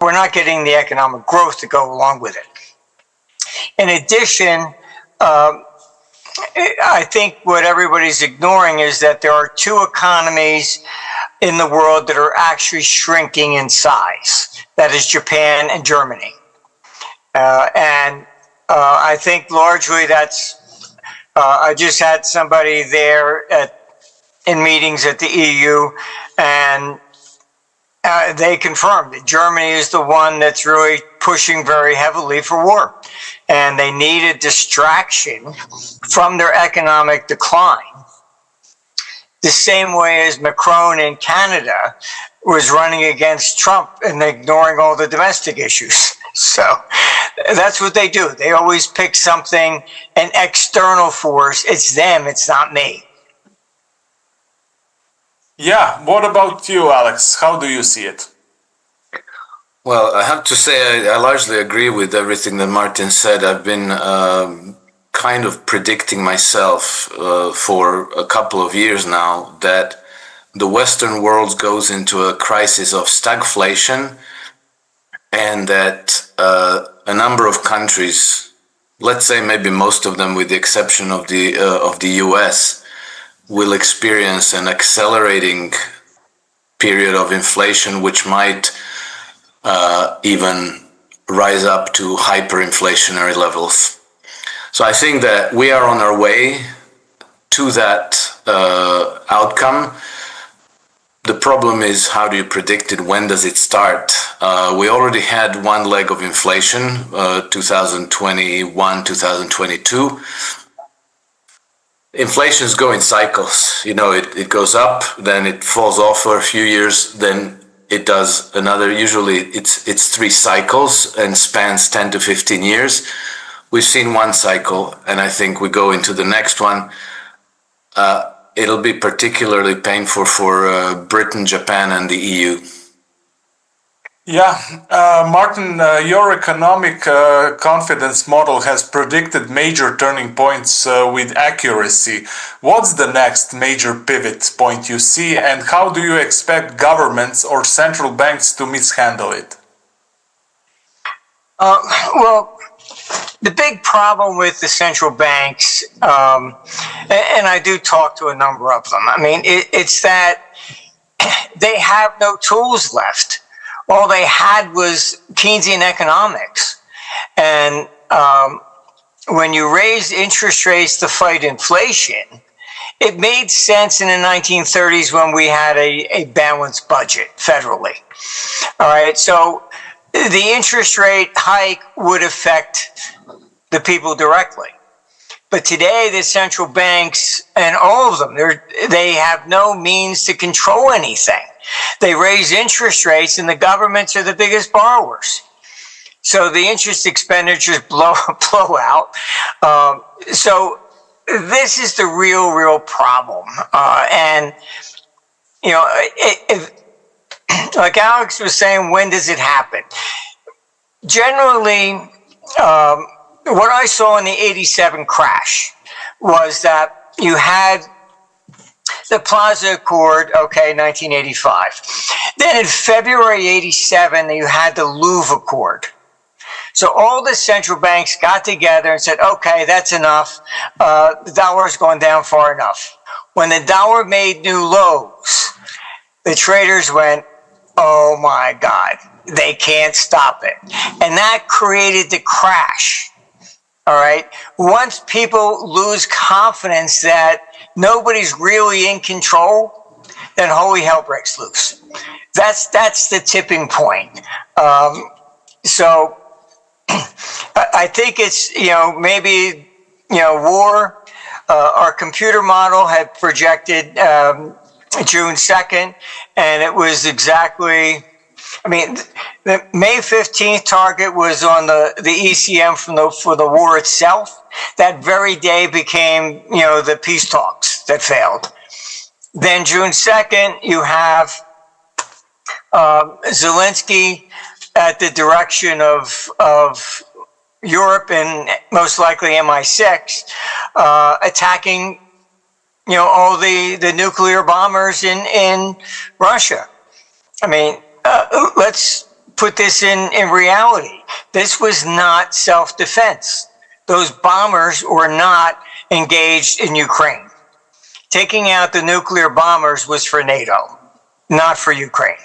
we're not getting the economic growth to go along with it. In addition, I think what everybody's ignoring is that there are two economies in the world that are actually shrinking in size. That is Japan and Germany. I think largely that's, I just had somebody there in meetings at the EU, and they confirmed that Germany is the one that's really pushing very heavily for war. And they need a distraction from their economic decline. The same way as Macron in Canada was running against Trump and ignoring all the domestic issues. So that's what they do. They always pick something, an external force. It's them, it's not me. Yeah, what about you, Alex? How do you see it? Well, I have to say I largely agree with everything that Martin said. I've been kind of predicting myself for a couple of years now that the Western world goes into a crisis of stagflation, and that a number of countries, let's say maybe most of them with the exception of the US, will experience an accelerating period of inflation, which might even rise up to hyperinflationary levels. So I think that we are on our way to that outcome. The problem is, how do you predict it? When does it start? We already had one leg of inflation, 2021, 2022. Inflations go in cycles. You know, it goes up, then it falls off for a few years, then it does another. Usually it's 3 cycles and spans 10 to 15 years. We've seen one cycle, and I think we go into the next one. It'll be particularly painful for Britain, Japan, and the EU. Yeah, Martin, your economic confidence model has predicted major turning points with accuracy. What's the next major pivot point you see, and how do you expect governments or central banks to mishandle it? Well, the big problem with the central banks, and I do talk to a number of them, I mean, it's that they have no tools left. All they had was Keynesian economics. And when you raise interest rates to fight inflation, it made sense in the 1930s when we had a balanced budget federally. All right, so the interest rate hike would affect the people directly. But today, the central banks, and all of them, they have no means to control anything. They raise interest rates, and the governments are the biggest borrowers. So the interest expenditures blow out. So this is the real problem. And, you know, like Alex was saying, when does it happen? Generally, what I saw in the 87 crash was that you had the Plaza Accord, okay, 1985. Then in February 87, you had the Louvre Accord. So all the central banks got together and said, okay, that's enough. The dollar's gone down far enough. When the dollar made new lows, the traders went, oh my God, they can't stop it. And that created the crash. All right. Once people lose confidence that nobody's really in control, then holy hell breaks loose. That's the tipping point. So I think it's, you know, maybe, you know, war. Our computer model had projected June 2nd, and it was exactly, I mean, the May 15th target was on the ECM for the war itself. That very day became, you know, the peace talks that failed. Then June 2nd, you have Zelensky at the direction of Europe and most likely MI6 attacking, you know, all the nuclear bombers in Russia. I mean, let's put this in reality. This was not self-defense. Those bombers were not engaged in Ukraine. Taking out the nuclear bombers was for NATO, not for Ukraine.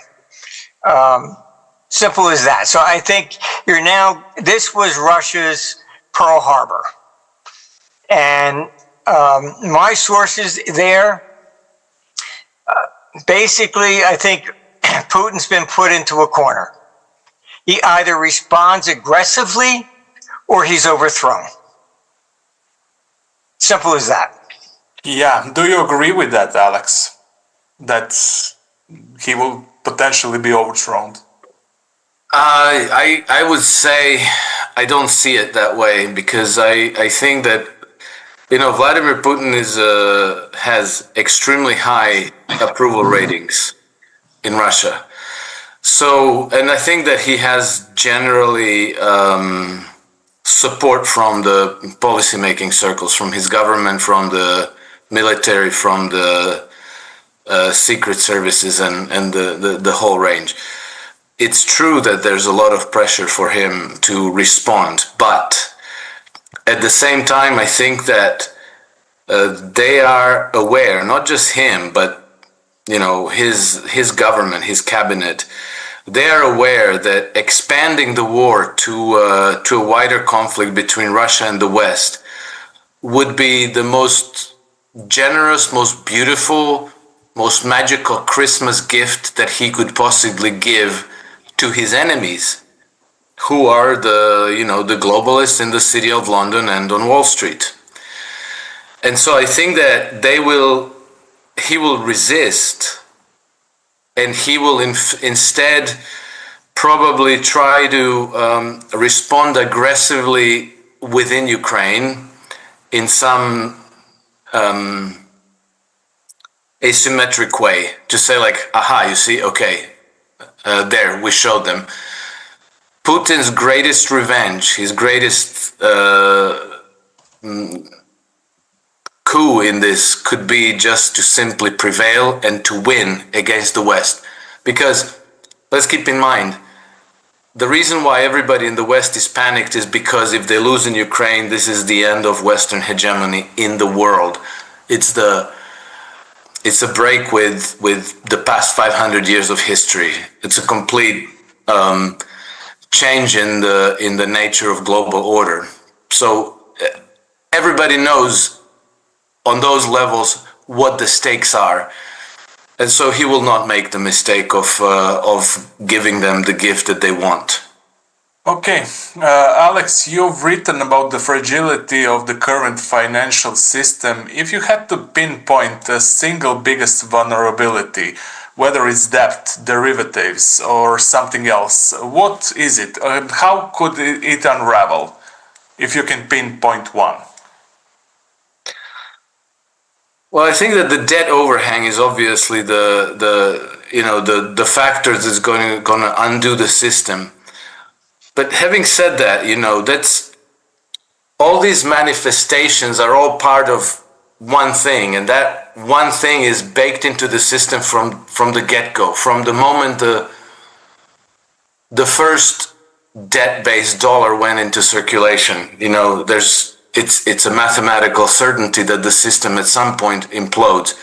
Simple as that. So I think this was Russia's Pearl Harbor. And my sources there, basically, I think Putin's been put into a corner. He either responds aggressively or he's overthrown. Simple as that. Yeah, do you agree with that, Alex? That he will potentially be overthrown? I would say I don't see it that way, because I think that, Vladimir Putin has extremely high approval ratings in Russia. So, and I think that he has generally support from the policymaking circles, from his government, from the military, from the secret services, and the whole range. It's true that there's a lot of pressure for him to respond, but at the same time, I think that they are aware, not just him, but his government, his cabinet. They are aware that expanding the war to a wider conflict between Russia and the West would be the most generous, most beautiful, most magical Christmas gift that he could possibly give to his enemies, who are the globalists in the city of London and on Wall Street. And so I think that he will resist, and he will instead probably try to respond aggressively within Ukraine in some asymmetric way, to say like, aha, you see, okay, there, we showed them. Putin's greatest revenge, his greatest coup in this could be just to simply prevail and to win against the West. Because, let's keep in mind, the reason why everybody in the West is panicked is because if they lose in Ukraine, this is the end of Western hegemony in the world. It's a break with the past 500 years of history. It's a complete change in the nature of global order. So everybody knows on those levels what the stakes are, and so he will not make the mistake of giving them the gift that they want. Okay, Alex, you've written about the fragility of the current financial system. If you had to pinpoint a single biggest vulnerability, whether it's debt, derivatives, or something else, what is it? And how could it unravel, if you can pinpoint one? Well, I think that the debt overhang is obviously the factor that's going to undo the system. But having said that, that's all these manifestations are all part of one thing, and that one thing is baked into the system from the get-go, from the moment the first debt-based dollar went into circulation. It's a mathematical certainty that the system at some point implodes.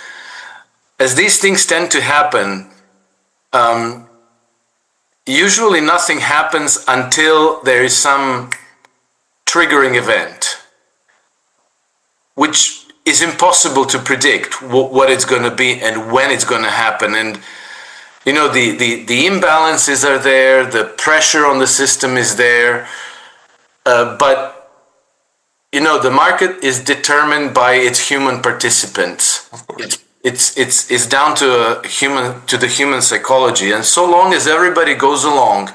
As these things tend to happen, usually nothing happens until there is some triggering event, which is impossible to predict what it's going to be and when it's going to happen. And the imbalances are there, the pressure on the system is there, but the market is determined by its human participants. It's down to the human psychology, and so long as everybody goes along,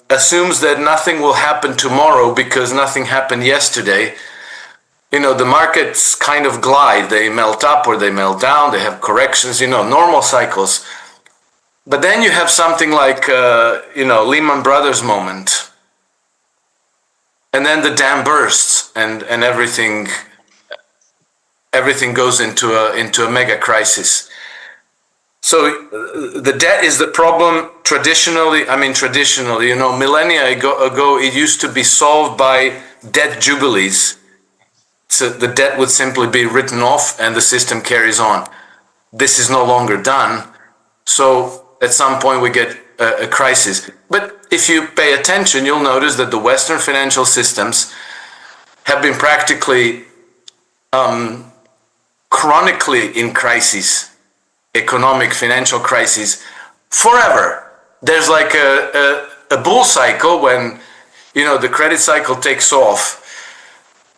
assumes that nothing will happen tomorrow because nothing happened yesterday, the markets kind of glide. They melt up or they melt down. They have corrections, normal cycles. But then you have something like Lehman Brothers moment. And then the dam bursts, and everything goes into a mega crisis. So the debt is the problem traditionally, millennia ago, it used to be solved by debt jubilees. So the debt would simply be written off and the system carries on. This is no longer done. So at some point we get a crisis. But if you pay attention, you'll notice that the Western financial systems have been practically chronically in crisis, economic, financial crisis, forever. There's like a bull cycle when, the credit cycle takes off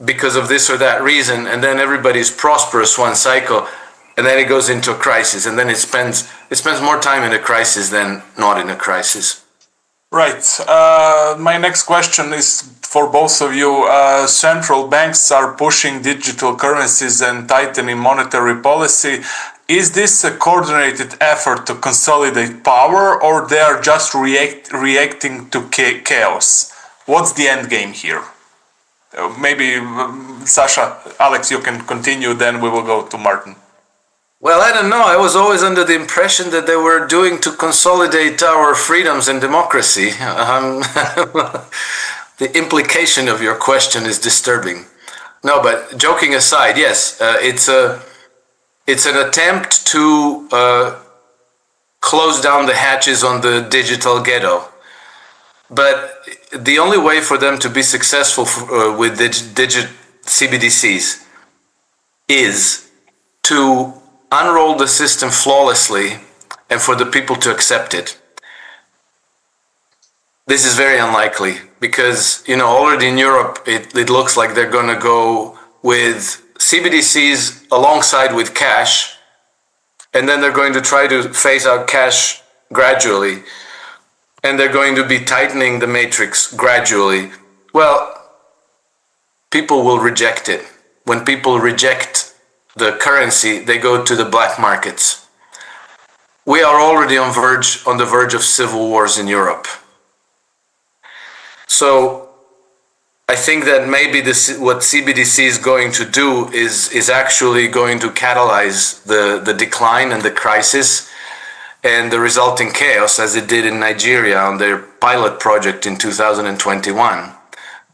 because of this or that reason, and then everybody's prosperous one cycle, and then it goes into a crisis, and then it spends more time in a crisis than not in a crisis. Right. My next question is for both of you. Central banks are pushing digital currencies and tightening monetary policy. Is this a coordinated effort to consolidate power, or they are just reacting to chaos? What's the end game here? Maybe Sasha, Alex, you can continue, then we will go to Martin. Well, I don't know. I was always under the impression that they were doing to consolidate our freedoms and democracy. The implication of your question is disturbing. No, but joking aside, yes, it's an attempt to close down the hatches on the digital ghetto. But the only way for them to be successful with CBDCs is to unroll the system flawlessly and for the people to accept it. This is very unlikely because, already in Europe, it looks like they're going to go with CBDCs alongside with cash, and then they're going to try to phase out cash gradually, and they're going to be tightening the matrix gradually. Well, people will reject it. When people reject the currency, they go to the black markets. We are already on the verge of civil wars in Europe. So I think that maybe what CBDC is going to do is actually going to catalyze the decline and the crisis and the resulting chaos, as it did in Nigeria on their pilot project in 2021.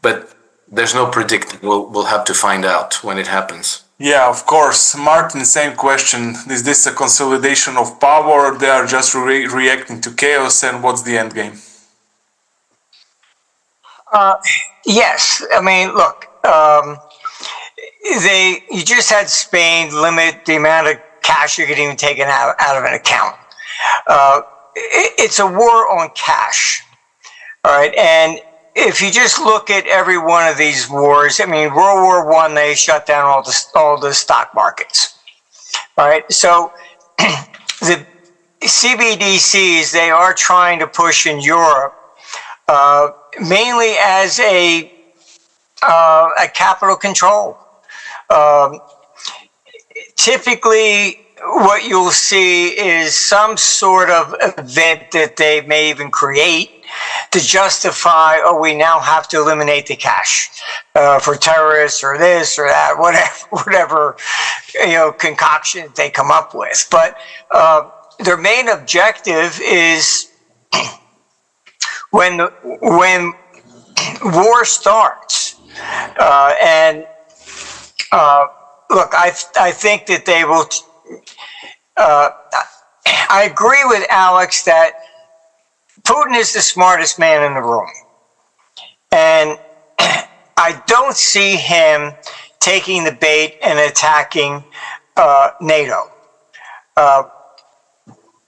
But there's no predicting. We'll have to find out when it happens. Yeah, of course. Martin, same question. Is this a consolidation of power? They are just reacting to chaos, and what's the end game? Yes. I mean, look, you just had Spain limit the amount of cash you could even take out of an account. It's a war on cash. All right. And if you just look at every one of these wars, I mean, World War I, they shut down all the stock markets. All right. So the CBDCs, they are trying to push in Europe, mainly as a capital control. Typically, what you'll see is some sort of event that they may even create to justify, we now have to eliminate the cash for terrorists or this or that, whatever concoction they come up with. But their main objective is when war starts, and look, I think that they will. I agree with Alex that Putin is the smartest man in the room, and I don't see him taking the bait and attacking NATO.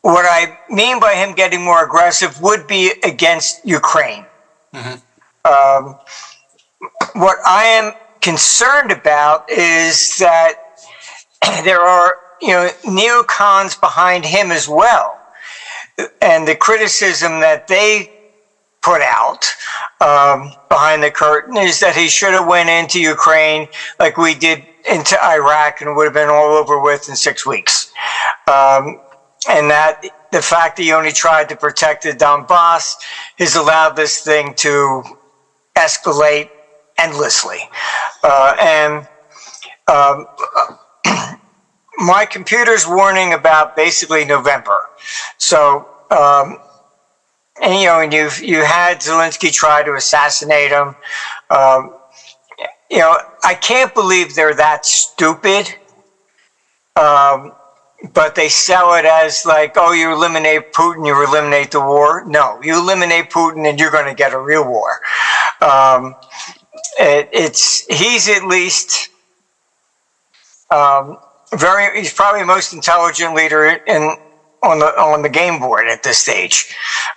What I mean by him getting more aggressive would be against Ukraine. Mm-hmm. What I am concerned about is that there are neocons behind him as well, and the criticism that they put out behind the curtain is that he should have went into Ukraine like we did into Iraq and would have been all over with in 6 weeks. And that the fact that he only tried to protect the Donbass has allowed this thing to escalate endlessly. my computer's warning about basically November. So, and you had Zelensky try to assassinate him. I can't believe they're that stupid. But they sell it as like, oh, you eliminate Putin, you eliminate the war. No, you eliminate Putin and you're going to get a real war. He's at least he's probably the most intelligent leader on the game board at this stage.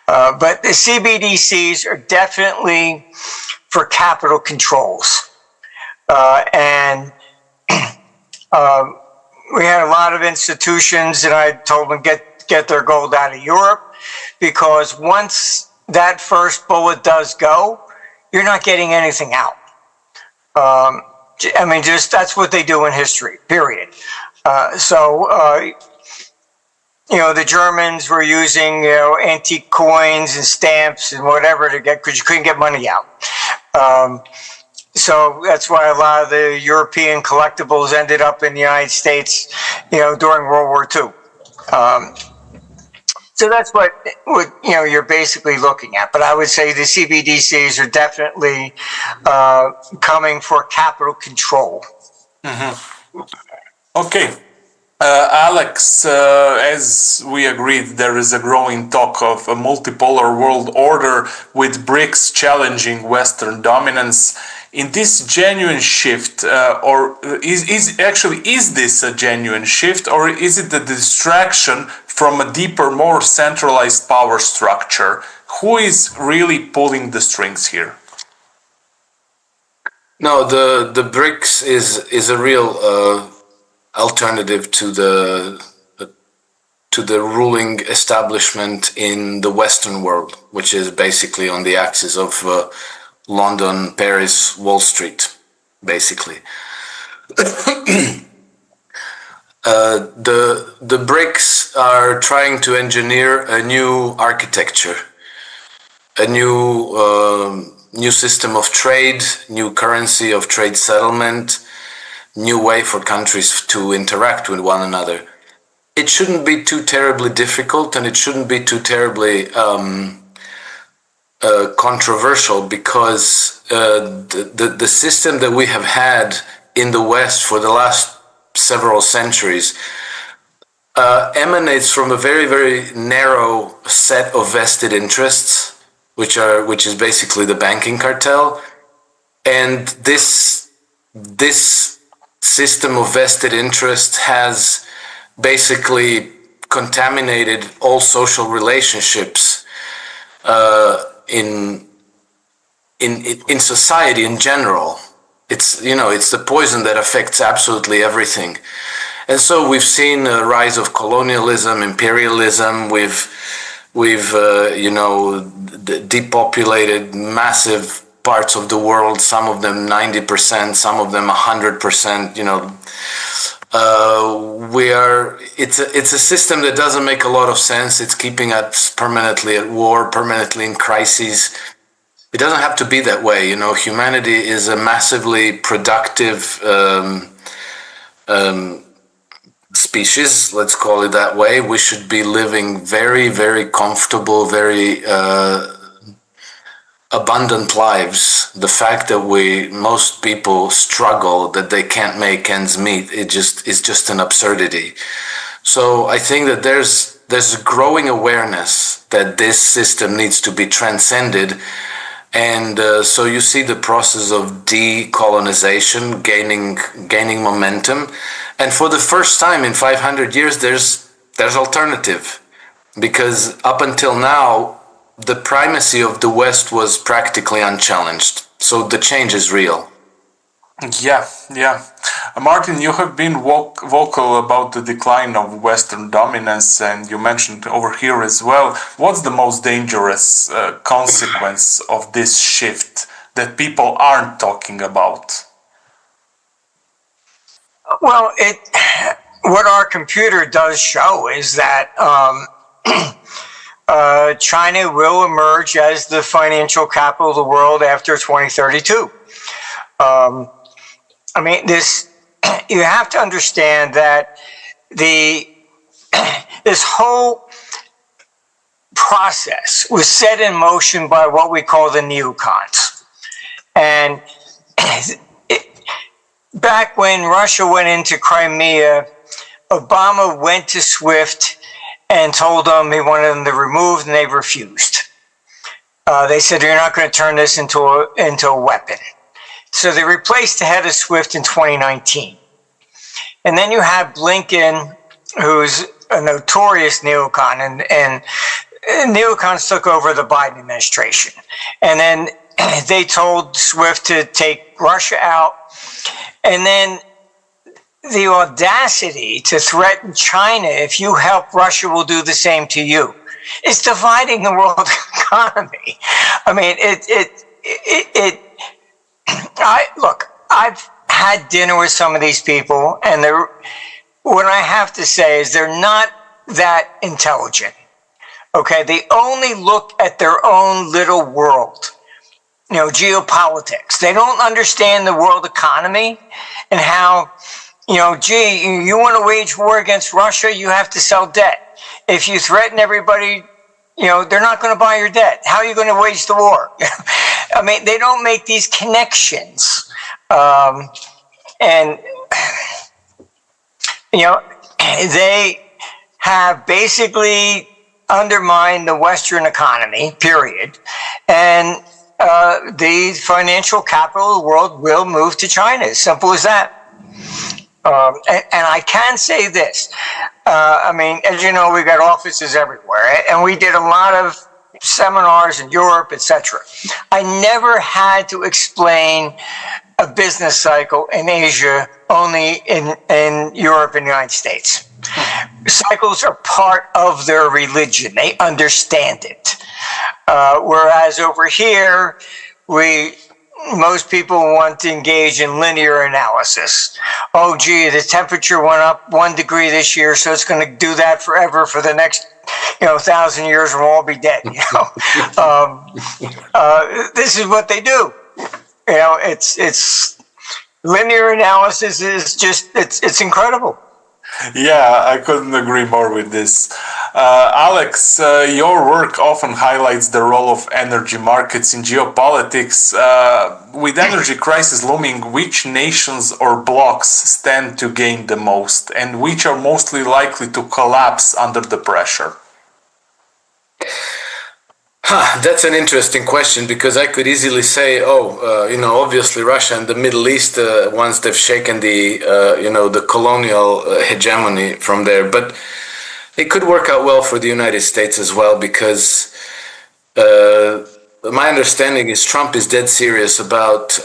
But the CBDCs are definitely for capital controls. And we had a lot of institutions, and I told them get their gold out of Europe, because once that first bullet does go, you're not getting anything out. That's what they do in history, period. The Germans were using, antique coins and stamps and whatever because you couldn't get money out. So that's why a lot of the European collectibles ended up in the United States, during World War II. So that's what you're basically looking at. But I would say the CBDCs are definitely coming for capital control. Mm-hmm. Okay. Alex, as we agreed, there is a growing talk of a multipolar world order with BRICS challenging Western dominance. In this genuine shift, or is this a genuine shift, or is it a distraction from a deeper, more centralized power structure? Who is really pulling the strings here? No, the BRICS is a real alternative to the ruling establishment in the Western world, which is basically on the axis of London, Paris, Wall Street, basically. The BRICS are trying to engineer a new architecture, a new system of trade, new currency of trade settlement, new way for countries to interact with one another. It shouldn't be too terribly difficult, and it shouldn't be too terribly controversial, because the system that we have had in the West for the last several centuries emanates from a very, very narrow set of vested interests, which is basically the banking cartel, and this system of vested interest has basically contaminated all social relationships in society in general. It's the poison that affects absolutely everything. And so we've seen a rise of colonialism, imperialism. We've depopulated massive parts of the world, some of them 90%, some of them 100%. It's a system that doesn't make a lot of sense. It's keeping us permanently at war, permanently in crises. It doesn't have to be that way. Humanity is a massively productive species, let's call it that way. We should be living very, very comfortable, very abundant lives. The fact that most people struggle, that they can't make ends meet, is just an absurdity. So I think that there's a growing awareness that this system needs to be transcended. And so you see the process of decolonization gaining momentum. And for the first time in 500 years, there's alternative. Because up until now, the primacy of the West was practically unchallenged. So the change is real. Yeah. Martin, you have been vocal about the decline of Western dominance, and you mentioned over here as well. What's the most dangerous consequence of this shift that people aren't talking about? Well, what our computer does show is that China will emerge as the financial capital of the world after 2032. You have to understand that the this whole process was set in motion by what we call the neocons. And back when Russia went into Crimea, Obama went to SWIFT and told them he wanted them to remove, and they refused. They said, you're not going to turn this into a weapon. So they replaced the head of SWIFT in 2019. And then you have Blinken, who's a notorious neocon, and neocons took over the Biden administration. And then they told SWIFT to take Russia out. And then the audacity to threaten China, if you help Russia, will do the same to you. It's dividing the world economy. I mean, look, I've had dinner with some of these people, and what I have to say is they're not that intelligent. Okay, they only look at their own little world, geopolitics. They don't understand the world economy and how, you want to wage war against Russia, you have to sell debt. If you threaten everybody, they're not going to buy your debt. How are you going to wage the war? I mean, they don't make these connections. And they have basically undermined the Western economy, period. And the financial capital of the world will move to China. As simple as that. And I can say this. I mean, as you know, we got offices everywhere, and we did a lot of seminars in Europe, etc. I never had to explain a business cycle in Asia, only in Europe and the United States. Cycles are part of their religion. They understand it. Whereas over here, most people want to engage in linear analysis. Oh, gee, the temperature went up 1 degree this year, so it's going to do that forever for the next 1,000 years, and we'll all be dead. This is what they do. It's linear analysis is just it's incredible. Yeah, I couldn't agree more with this. Alex, your work often highlights the role of energy markets in geopolitics. With energy crisis looming, which nations or blocs stand to gain the most, and which are mostly likely to collapse under the pressure? That's an interesting question, because I could easily say, obviously Russia and the Middle East, once they've shaken the colonial hegemony from there, but it could work out well for the United States as well, because my understanding is Trump is dead serious about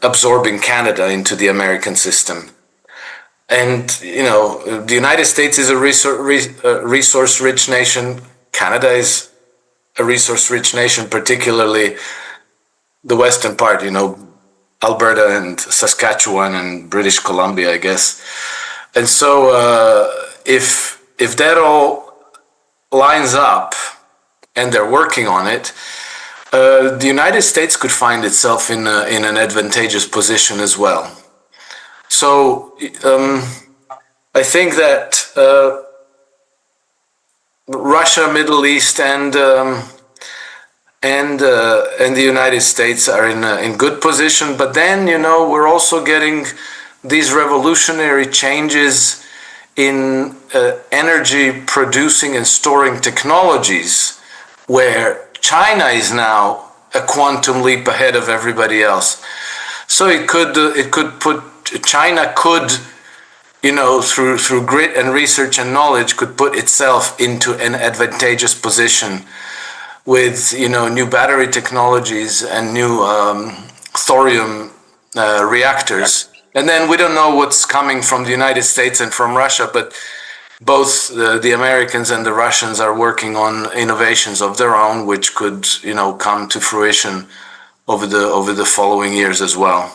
absorbing Canada into the American system. And, the United States is a resource-rich nation. Canada is a resource-rich nation, particularly the western part, Alberta and Saskatchewan and British Columbia, I guess. And so if that all lines up, and they're working on it, the United States could find itself in an advantageous position as well. So I think that Russia, Middle East, and the United States are in good position. But then, we're also getting these revolutionary changes in energy producing and storing technologies, where China is now a quantum leap ahead of everybody else. So China could, through grit and research and knowledge, could put itself into an advantageous position with, new battery technologies and new thorium reactors. And then we don't know what's coming from the United States and from Russia, but both the Americans and the Russians are working on innovations of their own, which could, come to fruition over the following years as well.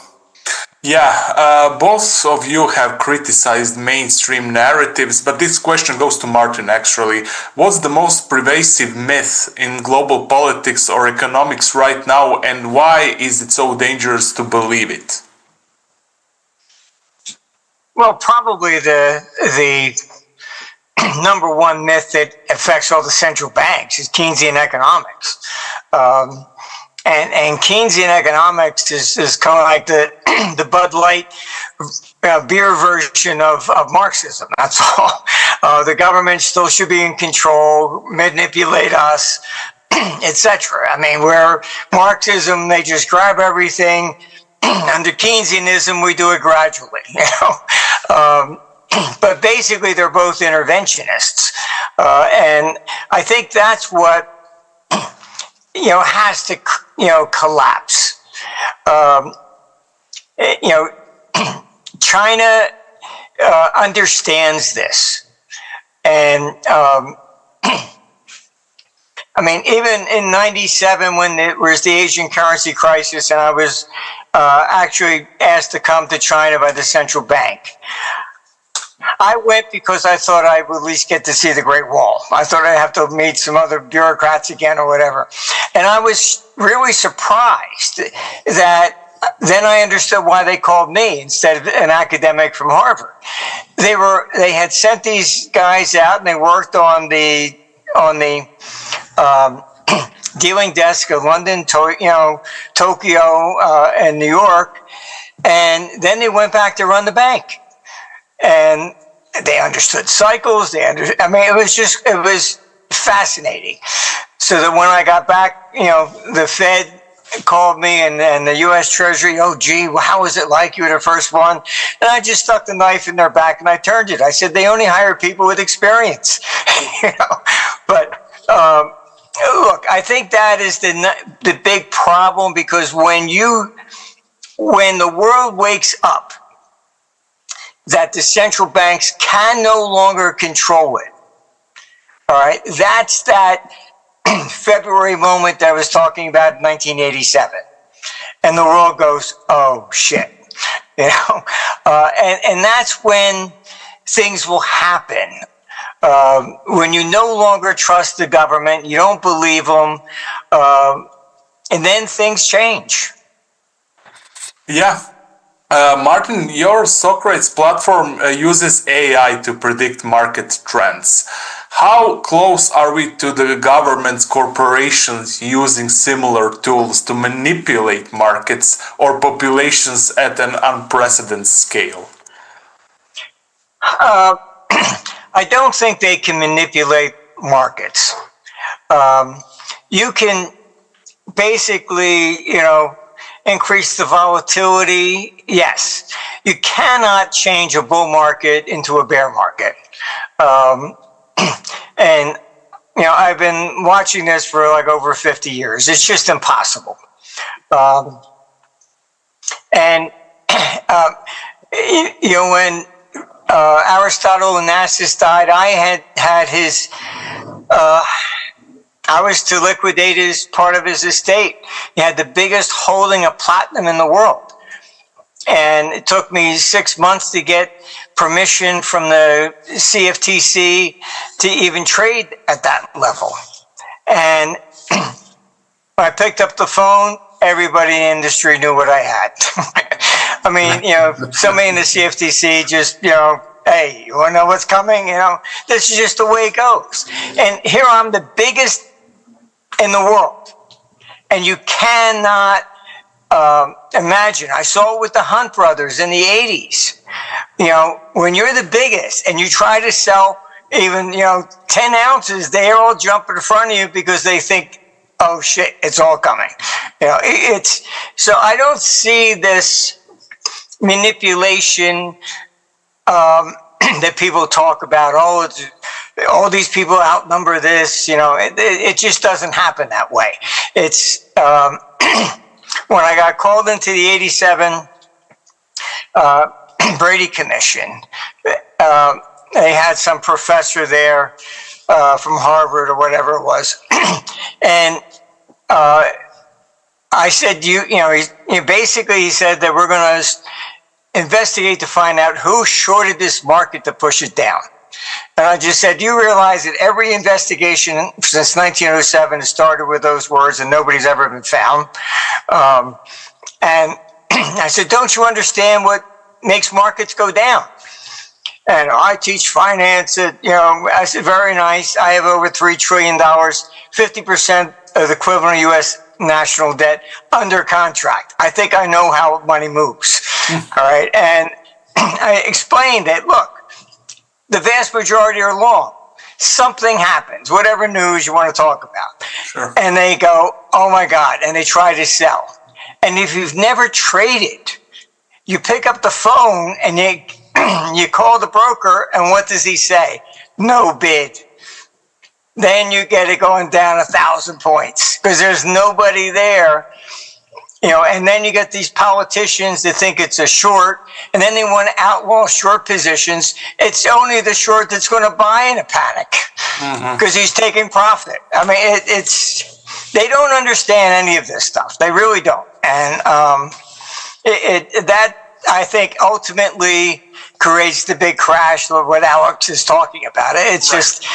Yeah, both of you have criticized mainstream narratives, but this question goes to Martin, actually. What's the most pervasive myth in global politics or economics right now, and why is it so dangerous to believe it? Well, probably the number one myth that affects all the central banks is Keynesian economics. And Keynesian economics is kind of like the Bud Light beer version of Marxism. That's all. The government still should be in control, manipulate us, etc. I mean, where Marxism, they just grab everything. Under Keynesianism, we do it gradually. But basically, they're both interventionists, and I think that's what has to collapse. China understands this, and I mean, even in '97 when it was the Asian currency crisis, and I was actually asked to come to China by the central bank. I went because I thought I would at least get to see the Great Wall. I thought I'd have to meet some other bureaucrats again or whatever. And I was really surprised that then I understood why they called me instead of an academic from Harvard. They had sent these guys out and they worked on the dealing desk of London, Tokyo, and New York. And then they went back to run the bank. And they understood cycles. I mean, it was fascinating. So that when I got back, the Fed called me and the U.S. Treasury, oh, gee, well, how was it like? You were the first one. And I just stuck the knife in their back and I turned it. I said, they only hire people with experience. But look, I think that is the big problem, because when the world wakes up, that the central banks can no longer control it. All right, that's that February moment that I was talking about in 1987, and the world goes, "Oh shit," and that's when things will happen. When you no longer trust the government, you don't believe them, and then things change. Yeah. Martin, your Socrates platform uses AI to predict market trends. How close are we to the government's corporations using similar tools to manipulate markets or populations at an unprecedented scale? I don't think they can manipulate markets. You can basically, increase the volatility. Yes. You cannot change a bull market into a bear market. And, I've been watching this for like over 50 years. It's just impossible. When Aristotle Onassis died, I had his, I was to liquidate his part of his estate. He had the biggest holding of platinum in the world. And it took me 6 months to get permission from the CFTC to even trade at that level. And when I picked up the phone, everybody in the industry knew what I had. I mean, somebody in the CFTC just, hey, you want to know what's coming? This is just the way it goes. And here I'm the biggest in the world. And you cannot imagine. I saw it with the Hunt brothers in the 80s. When you're the biggest and you try to sell even, 10 ounces, they all jump in front of you because they think, oh shit, it's all coming. So I don't see this manipulation that people talk about. Oh, all these people outnumber this. It just doesn't happen that way. It's when I got called into the '87 Brady Commission. They had some professor there from Harvard or whatever it was, and I said, basically he said that we're going to investigate to find out who shorted this market to push it down. And I just said, you realize that every investigation since 1907 has started with those words and nobody's ever been found. And I said, don't you understand what makes markets go down? And I teach finance at, I said, very nice. I have over $3 trillion, 50% of the equivalent of U.S. national debt under contract. I think I know how money moves. All right. And I explained that, look, the vast majority are long. Something happens, whatever news you want to talk about. Sure. And they go, oh my God, and they try to sell. And if you've never traded, you pick up the phone and you call the broker, and what does he say? No bid. Then you get it going down 1,000 points because there's nobody there. And then you get these politicians that think it's a short, and then they want to outlaw short positions. It's only the short that's going to buy in a panic because he's taking profit. I mean, they don't understand any of this stuff. They really don't. And that, I think, ultimately creates the big crash of what Alex is talking about. It's just,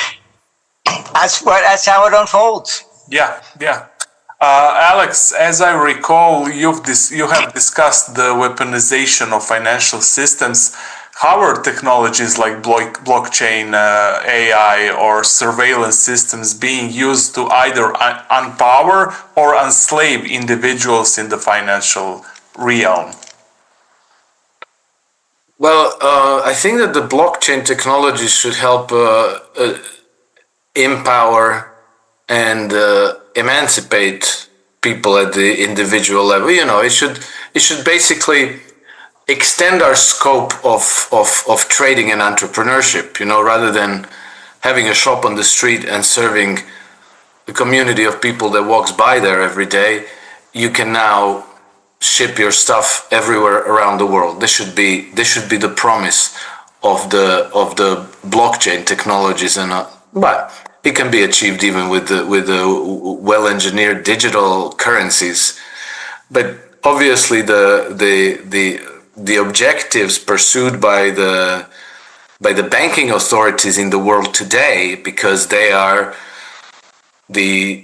that's how it unfolds. Yeah. Alex, as I recall, you have discussed the weaponization of financial systems. How are technologies like blockchain, AI, or surveillance systems being used to either empower or enslave individuals in the financial realm? Well, I think that the blockchain technology should help empower and emancipate people at the individual level. It should basically extend our scope of trading and entrepreneurship. Rather than having a shop on the street and serving the community of people that walks by there every day, you can now ship your stuff everywhere around the world. This should be the promise of the blockchain technologies, but it can be achieved even with the well-engineered digital currencies. But obviously, the objectives pursued by the banking authorities in the world today, because they are the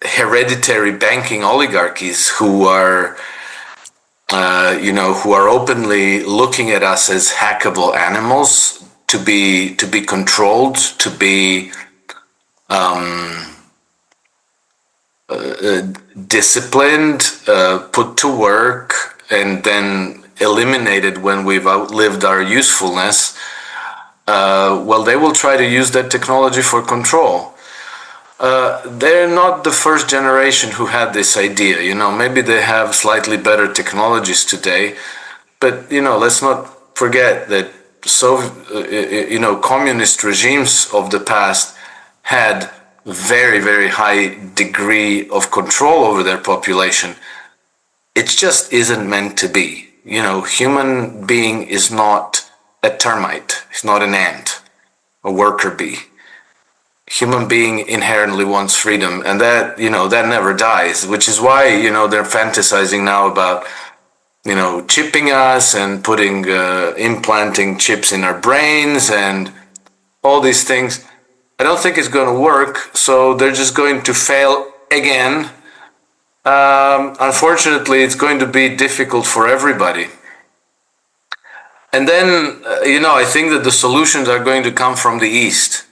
hereditary banking oligarchies who are openly looking at us as hackable animals to be controlled, to be disciplined, put to work, and then eliminated when we've outlived our usefulness. They will try to use that technology for control. They're not the first generation who had this idea. Maybe they have slightly better technologies today, but let's not forget that communist regimes of the past had very, very high degree of control over their population. It just isn't meant to be. Human being is not a termite. It's not an ant, a worker bee. Human being inherently wants freedom, and that never dies, which is why they're fantasizing now about chipping us and implanting chips in our brains and all these things. I don't think it's going to work, so they're just going to fail again. Unfortunately, it's going to be difficult for everybody. And then I think that the solutions are going to come from the East.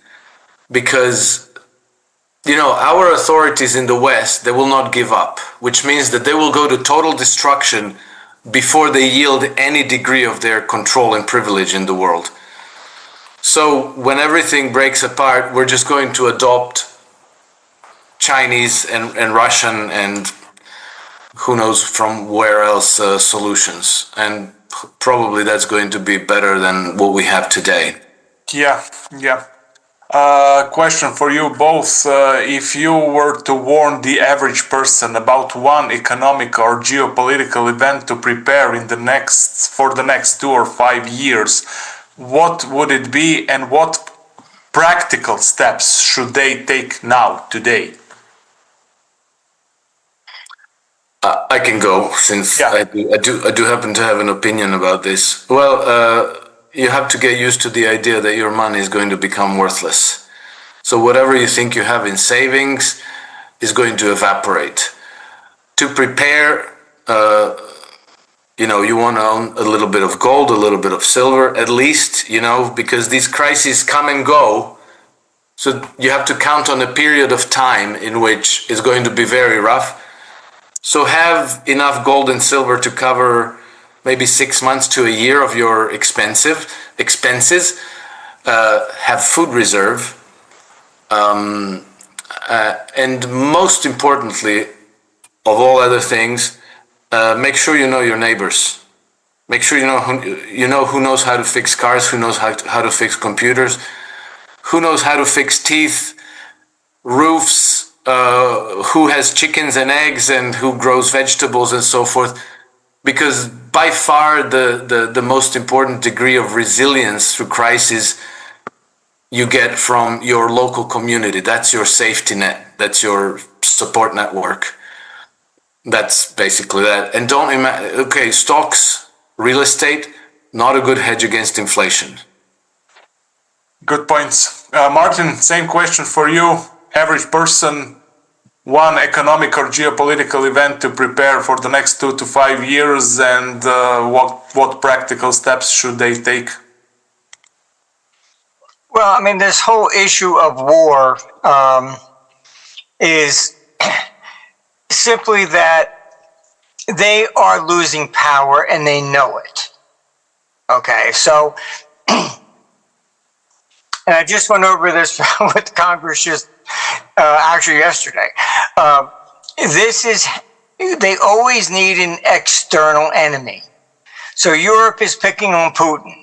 Because, our authorities in the West, they will not give up, which means that they will go to total destruction before they yield any degree of their control and privilege in the world. So when everything breaks apart, we're just going to adopt Chinese and Russian and who knows from where else solutions. And probably that's going to be better than what we have today. Yeah. Question for you both. If you were to warn the average person about one economic or geopolitical event to prepare for the next 2 or 5 years, what would it be, and what practical steps should they take now, today? I can go, since I do happen to have an opinion about this. Well, you have to get used to the idea that your money is going to become worthless. So whatever you think you have in savings is going to evaporate. To prepare, You want to own a little bit of gold, a little bit of silver, at least, because these crises come and go. So you have to count on a period of time in which it's going to be very rough. So have enough gold and silver to cover maybe 6 months to a year of your expenses. Have food reserve. And most importantly, of all other things, make sure you know your neighbors. Make sure you know who knows how to fix cars, who knows how to fix computers, who knows how to fix teeth, roofs, who has chickens and eggs, and who grows vegetables and so forth. Because by far the most important degree of resilience through crisis you get from your local community. That's your safety net. That's your support network. That's basically that. And don't imagine, okay, stocks, real estate, not a good hedge against inflation. Good points. Martin, same question for you. Average person, one economic or geopolitical event to prepare for the next 2 to 5 years, and what practical steps should they take? Well, I mean, this whole issue of war is simply that they are losing power and they know it. Okay, so, and I just went over this with Congress just actually yesterday. They always need an external enemy. So Europe is picking on Putin.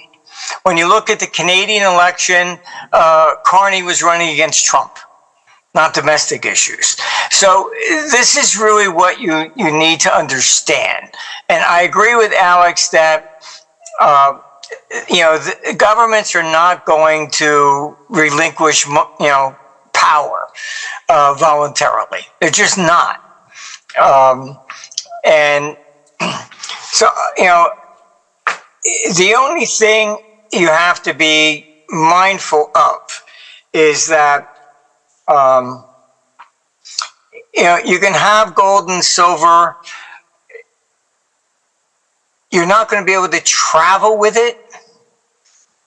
When you look at the Canadian election, Carney was running against Trump, not domestic issues. So this is really what you need to understand. And I agree with Alex that, the governments are not going to relinquish, power voluntarily. They're just not. And so, the only thing you have to be mindful of is that, you can have gold and silver. You're not going to be able to travel with it.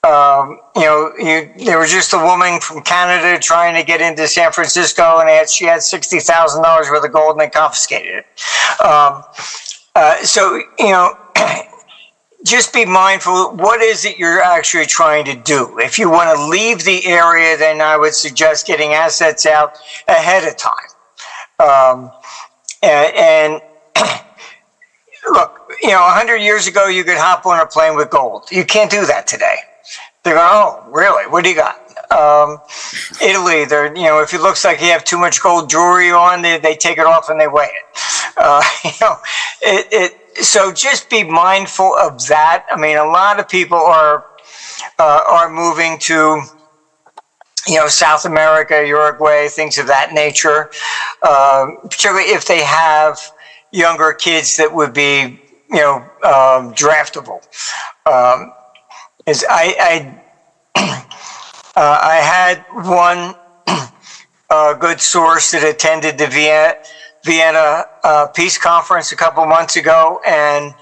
There was just a woman from Canada trying to get into San Francisco, and she had $60,000 worth of gold, and they confiscated it. Just be mindful, what is it you're actually trying to do? If you want to leave the area, then I would suggest getting assets out ahead of time. And look, 100 years ago, you could hop on a plane with gold. You can't do that today. They're going, oh, really? What do you got? Italy, if it looks like you have too much gold jewelry on, they take it off and they weigh it. So just be mindful of that. I mean, a lot of people are moving to, South America, Uruguay, things of that nature, particularly if they have younger kids that would be, draftable. I had one good source that attended the Vienna Peace Conference a couple months ago, and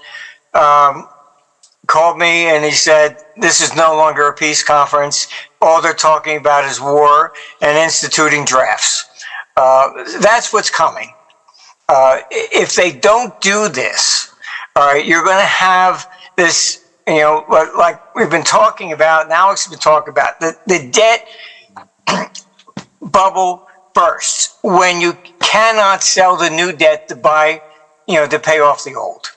called me and he said, this is no longer a peace conference. All they're talking about is war and instituting drafts. That's what's coming. If they don't do this, all right, you're going to have this, like we've been talking about, and Alex has been talking about, the debt bubble bursts when you cannot sell the new debt to buy, to pay off the old.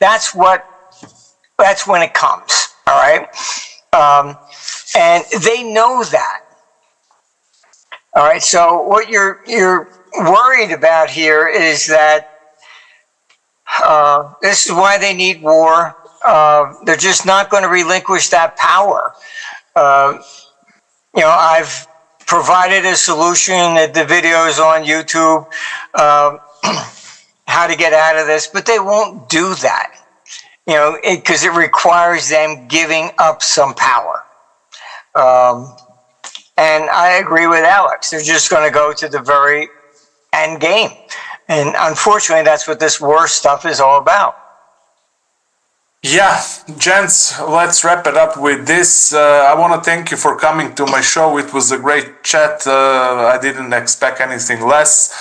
That's when it comes. All right. And they know that. All right. So what you're worried about here is that, this is why they need war. They're just not going to relinquish that power. I've provided a solution at the videos on YouTube, how to get out of this, but they won't do that, because it requires them giving up some power. And I agree with Alex. They're just going to go to the very end game. And unfortunately, that's what this war stuff is all about. Yeah, gents, let's wrap it up with this. I want to thank you for coming to my show. It was a great chat. I didn't expect anything less.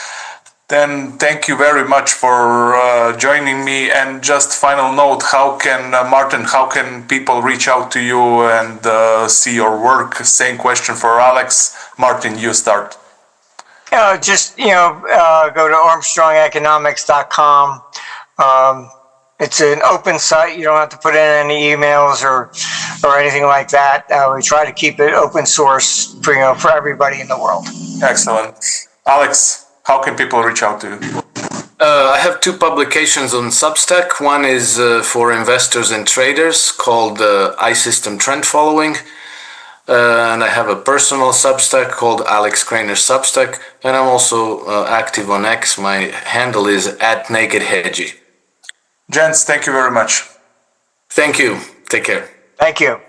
Then thank you very much for joining me. And just final note, how can, Martin, how can people reach out to you and see your work? Same question for Alex. Martin, you start. Go to armstrongeconomics.com. It's an open site. You don't have to put in any emails or anything like that. We try to keep it open source for everybody in the world. Excellent. Alex, how can people reach out to you? I have two publications on Substack. One is for investors and traders called iSystem Trend Following. And I have a personal Substack called Alex Craner Substack. And I'm also active on X. My handle is @NakedHedgy. Gents, thank you very much. Thank you. Take care. Thank you.